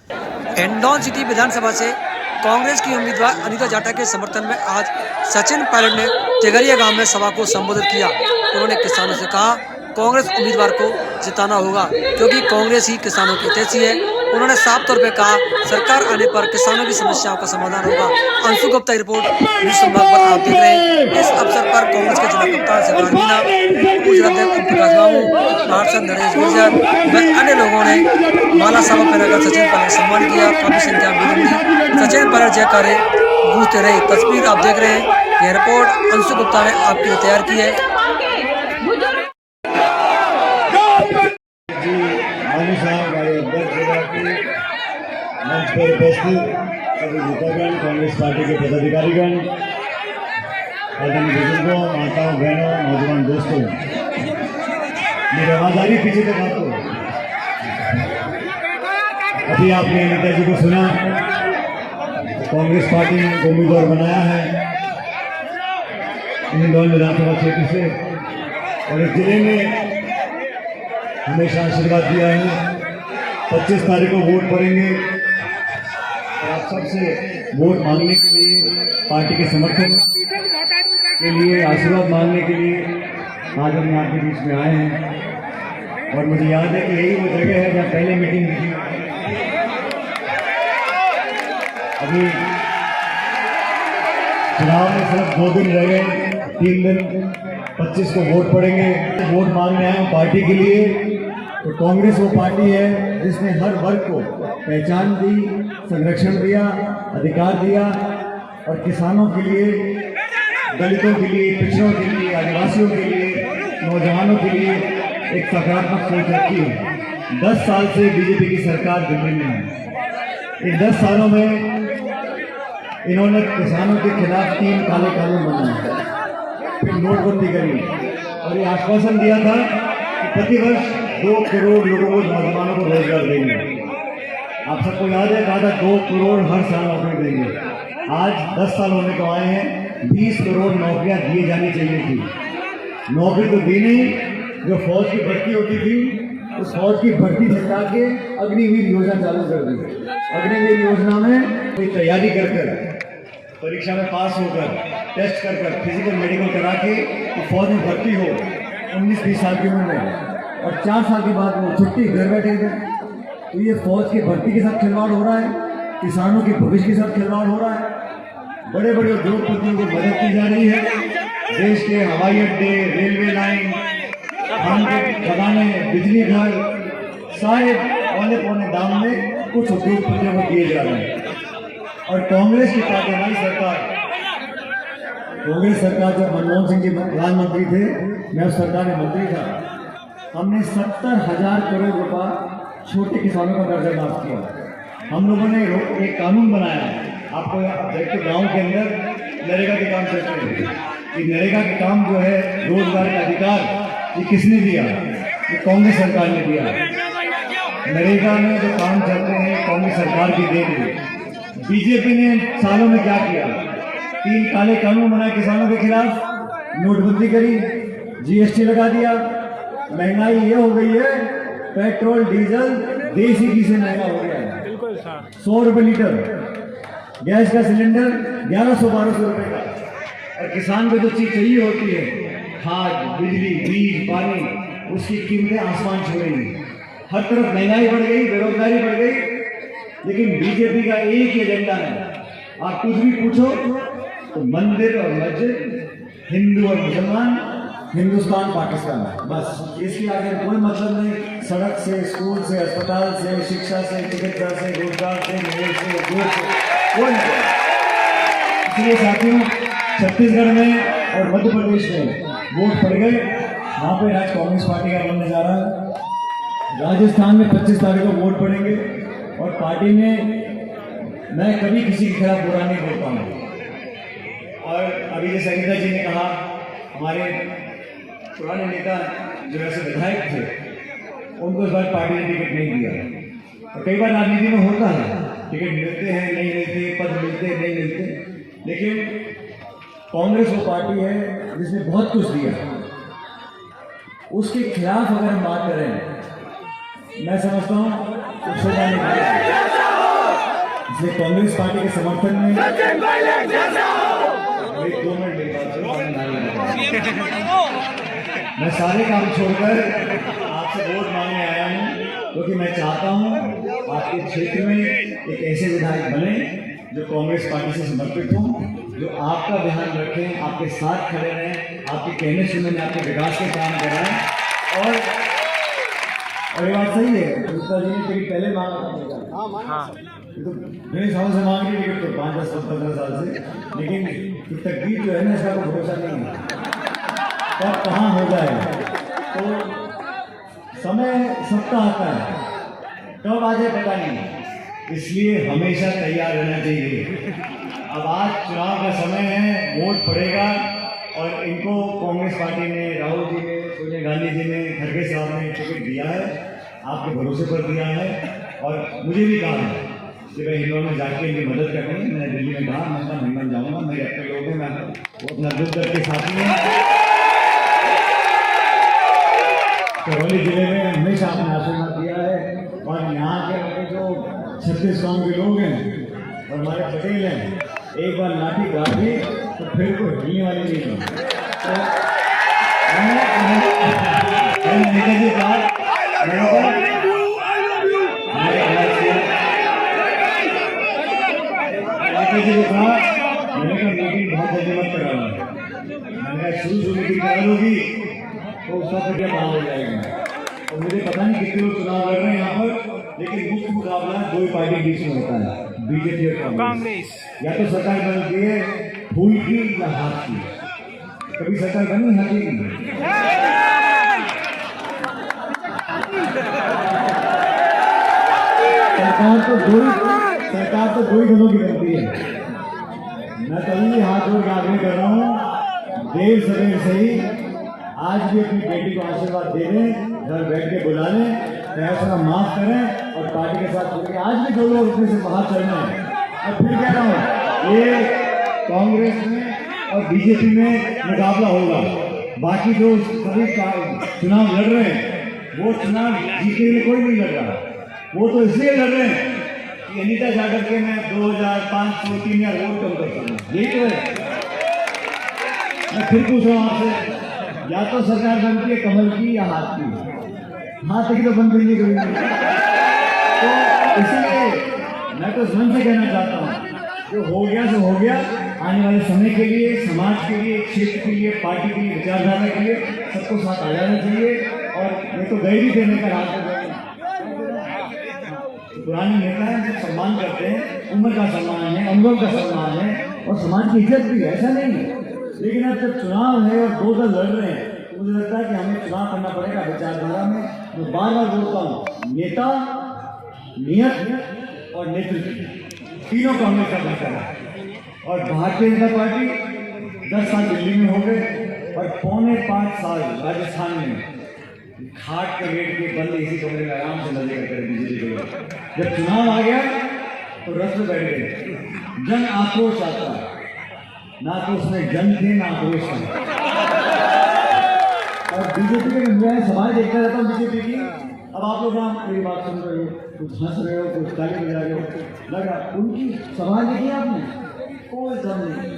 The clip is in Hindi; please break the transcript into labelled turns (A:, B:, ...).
A: हिंडौन सिटी विधानसभा से कांग्रेस की उम्मीदवार अनीता जाटव के समर्थन में आज सचिन पायलट ने तिगरिया गांव में सभा को संबोधित किया। उन्होंने किसानों से कहा कांग्रेस उम्मीदवार को जिताना होगा क्योंकि कांग्रेस ही किसानों की हितैषी है। उन्होंने साफ तौर पर कहा सरकार आने पर किसानों की समस्याओं का समाधान होगा। अंशु गुप्ता की रिपोर्ट न्यूज संभाग पर आप देख रहे हैं। इस अवसर पर कांग्रेस के जिला कप्तान सिद्धार्थ मीना, ओम प्रकाश बाबू, पार्षद नरेश गुर्जर व अन्य लोगों ने माला सावा पहनाकर सचिन पायलट सम्मान किया। काफी संख्या में लोग सचिन पायलट जयकारे गूंजते रहे। तस्वीर आप देख रहे हैं। यह रिपोर्ट अंशु गुप्ता ने आपके लिए तैयार की है।
B: मंच पर उपस्थित सभी नेतागण, कांग्रेस पार्टी के पदाधिकारीगण, आदरणीय बुजुर्गों, माताओं, बहनों, नौजवान दोस्तों, मेरी आवाज़ पीछे तक आपको? अभी आपने नेताजी को सुना, कांग्रेस पार्टी ने उम्मीदवार बनाया है हिंडौन विधानसभा क्षेत्र से और इस जिले में हमेशा आशीर्वाद दिया है। 25 तारीख को वोट पड़ेंगे और आप सबसे वोट मांगने के लिए, पार्टी के समर्थन के लिए, आशीर्वाद मांगने के लिए आज हम आपके बीच में आए हैं। और मुझे याद है कि यही वो जगह है जहाँ पहले मीटिंग थी। अभी चुनाव में सिर्फ 2 दिन रह गए, 3 दिन, 25 को वोट पड़ेंगे। वोट मांगने आए हैं पार्टी के लिए। तो कांग्रेस वो पार्टी है जिसने हर वर्ग को पहचान दी, संरक्षण दिया, अधिकार दिया और किसानों के लिए, दलितों के लिए, पिछड़ों के लिए, आदिवासियों के लिए, नौजवानों के लिए एक सकारात्मक सोच रखी है। 10 साल से बीजेपी की सरकार दिल्ली में है। इन 10 सालों में इन्होंने किसानों के खिलाफ 3 काले कानून बनाए, फिर नोटबंदी करी और ये आश्वासन दिया था कि प्रतिवर्ष 2 करोड़ लोगों को, नौजवानों को रोजगार देंगे। आप सबको याद है, कहा था 2 करोड़ हर साल नौकरी देंगे। आज 10 साल होने को आए हैं, 20 करोड़ नौकरियां दिए जानी चाहिए थी। नौकरी तो दी नहीं। जो फौज की भर्ती होती थी, उस फौज की भर्ती हटा के अग्निवीर योजना चालू कर दी। अग्निवीर योजना में कोई तैयारी कर परीक्षा में पास होकर, टेस्ट कर फिजिकल मेडिकल करा के तो फौज में भर्ती हो 19-20 साल की उम्र में और 4 साल के बाद वो छुट्टी घर बैठे थे। तो ये फौज की भर्ती के साथ खिलवाड़ हो रहा है, किसानों के भविष्य के साथ खिलवाड़ हो रहा है। बड़े बड़े उद्योगपतियों को मदद की जा रही है। देश के हवाई अड्डे, रेलवे लाइन, धान के खदाने, बिजली घर, सारे पौने दाम में कुछ उद्योगपतियों को दिए जा रहे हैं। और कांग्रेस की पार्टी, हमारी सरकार, कांग्रेस सरकार जब मनमोहन सिंह जी प्रधानमंत्री थे, मैं उस सरकार में मंत्री था, हमने 70,000 करोड़ रुपया छोटे किसानों का कर्जा माफ किया। हम लोगों ने एक कानून बनाया। आपको देखते गांव के अंदर नरेगा के काम चलते हैं। ये नरेगा के काम जो है, रोजगार का अधिकार, ये किसने दिया? ये कांग्रेस सरकार ने दिया। नरेगा में जो काम चलते हैं, कांग्रेस सरकार की देन है। बीजेपी ने सालों में क्या किया? 3 काले कानून बनाए किसानों के खिलाफ, नोटबंदी करी, जीएसटी लगा दिया। महंगाई ये हो गई है, पेट्रोल डीजल देसी घी से महंगा हो गया है। 100 रुपये लीटर, गैस का सिलेंडर 1100-1200 रुपये का। और किसान को जो चीज चाहिए होती है, खाद, बिजली, बीज, पानी, उसकी कीमतें आसमान छू रही हैं। हर तरफ महंगाई बढ़ गई, बेरोजगारी बढ़ गई। लेकिन बीजेपी का एक ही एजेंडा है। आप कुछ भी पूछो तो मंदिर और मस्जिद, हिंदू और मुसलमान, हिंदुस्तान पाकिस्तान, बस। इसके आगे कोई मतलब नहीं। सड़क से, स्कूल से, अस्पताल से, शिक्षा से, चिकित्सा से, रोजगार से, निवेश से, उद्योग से, कोई नहीं। इसलिए साथियों, छत्तीसगढ़ में और मध्य प्रदेश में वोट पड़ गए, वहाँ पे आज कांग्रेस पार्टी का बनने जा रहा है। राजस्थान में 25 तारीख को वोट पड़ेंगे और पार्टी में मैं कभी किसी के खिलाफ बुरा नहीं बोलता हूँ। और अभी जैसे अनीता जी ने कहा, हमारे पुराने नेता जो ऐसे विधायक थे, उनको इस बार पार्टी ने टिकट नहीं दिया। और कई बार राजनीति में होता है, टिकट मिलते हैं, नहीं मिलते, पद मिलते, नहीं मिलते। लेकिन कांग्रेस वो पार्टी है जिसने बहुत कुछ दिया। उसके खिलाफ अगर हम बात करें, मैं समझता हूँ तो शोभा नहीं। मैं कांग्रेस पार्टी के समर्थन में एक 2 मिनट मेरी बात सुनो, मैं सारे काम छोड़कर आपसे वोट मांगने आया हूँ, क्योंकि मैं चाहता हूँ आपके क्षेत्र में एक ऐसे विधायक बने जो कांग्रेस पार्टी से समर्पित हों, जो आपका ध्यान रखें, आपके साथ खड़े रहें, आपके कहने सुनने में आपके विकास के काम कराएं। और ये बात सही है, गुप्ता जी ने टिकट पहले मांगा था, तो मेरे सालों से मांग रही टिकट तो 5, 10, 15 साल से, लेकिन तकदीर जो है ना, इसका कोई भरोसा नहीं है कब कहाँ हो जाए। तो समय सबका आता है, कब आ जाए पता नहीं, इसलिए हमेशा तैयार रहना चाहिए। अब आज चुनाव का समय है, वोट पड़ेगा, और इनको कांग्रेस पार्टी ने, राहुल जी ने, सोनिया गांधी जी ने, खड़गे साहब ने टिकट दिया है, आपके भरोसे पर दिया है। और मुझे भी कहा है कि भाई हिंदुओं में जाके इनकी मदद करनी है। मैंने दिल्ली में कहा मैं महिमान जाऊँगा, मेरे अपने लोग हैं, मैं वो अपना दुख दर्द के साथी हैं। करौली जिले में हमेशा आपने आशीर्वाद दिया है, और यहाँ के हमारे जो 36 गाँव के लोग हैं और हमारे पटेल हैं, एक बार लाठी गाड़ दी तो फिर कोई हिलने वाली नहीं थी। तो नेताजी कहा मीटिंग बहुत जल्दी मत कराना, मैंने शुरू मीटिंग करा लोगी तो उसका फिर क्या काम हो जाएगा। और मुझे पता नहीं कितने लोग चुनाव लड़ रहे हैं यहाँ पर, लेकिन मुख्य मुकाबला 2 पार्टी के बीच में होता है, बीजेपी और कांग्रेस। या तो सरकार बनती है फूल की या हाथ की, कभी सरकार बनी हाथी की। सरकार तो दो ही दलों की बनती है। मैं तभी हाथ जोड़ के आग्रह कर रहा हूँ, देर सवेर सही आज भी अपनी बेटी को आशीर्वाद दे दें, घर बैठ के बुला लें, फैसला माफ करें और पार्टी के साथ जुड़े। आज भी जो लोग उसमें से बाहर चलना है। और फिर कह रहा हूँ, ये कांग्रेस में और बीजेपी में मुकाबला होगा, बाकी जो सभी चुनाव लड़ रहे हैं वो चुनाव जीतने के लिए कोई नहीं लड़ रहा, वो तो इसलिए लड़ रहे हैं कि अनीता जाकर के मैं 2500 3,000 वोट कम कर सकूँ। यही तो है। मैं फिर पूछ रहा हूँ आपसे, या तो सरकार बनती है कमल की या हाथ की, हाथ की तो बन गई कभी नहीं। तो इसलिए मैं तो मन से कहना चाहता हूँ, जो हो गया सो हो गया। आने वाले समय के लिए, समाज के लिए, क्षेत्र के लिए, पार्टी के लिए, विचारधारा के लिए सबको साथ आ जाना चाहिए। और ये तो गए भी देने का राज हो गया। पुराने नेता हैं, जो सम्मान करते हैं, उम्र का सम्मान है, अनुभव का सम्मान है, और समाज की इज्जत भी है, ऐसा नहीं है। लेकिन अब जब चुनाव है और 2 दल लड़ रहे हैं, तो मुझे लगता है कि हमें चुनाव करना पड़ेगा विचारधारा में। मैं बार बार बोलता हूँ, नेता, नियत और नेतृत्व तीनों को हमेशा बेहतर है। और भारतीय जनता पार्टी 10 साल दिल्ली में हो गए और 4.25 साल राजस्थान में खाट के रेट के बंद इसी कमरे में आराम से मजे करते रहे बीजेपी को। जब चुनाव आ गया तो रस में बैठ गए, जन आक्रोश आता है, ना तो उसमें जन थे ना आक्रोश था। और बीजेपी के मैं सवाल देखता रहता हूँ बीजेपी की। अब आप लोग मेरी बात सुन रहे हो, कुछ हंस रहे हो, कुछ ताली बजा रहे हो, लग रहा उनकी सवाल देखिए आपने, कोई दम नहीं।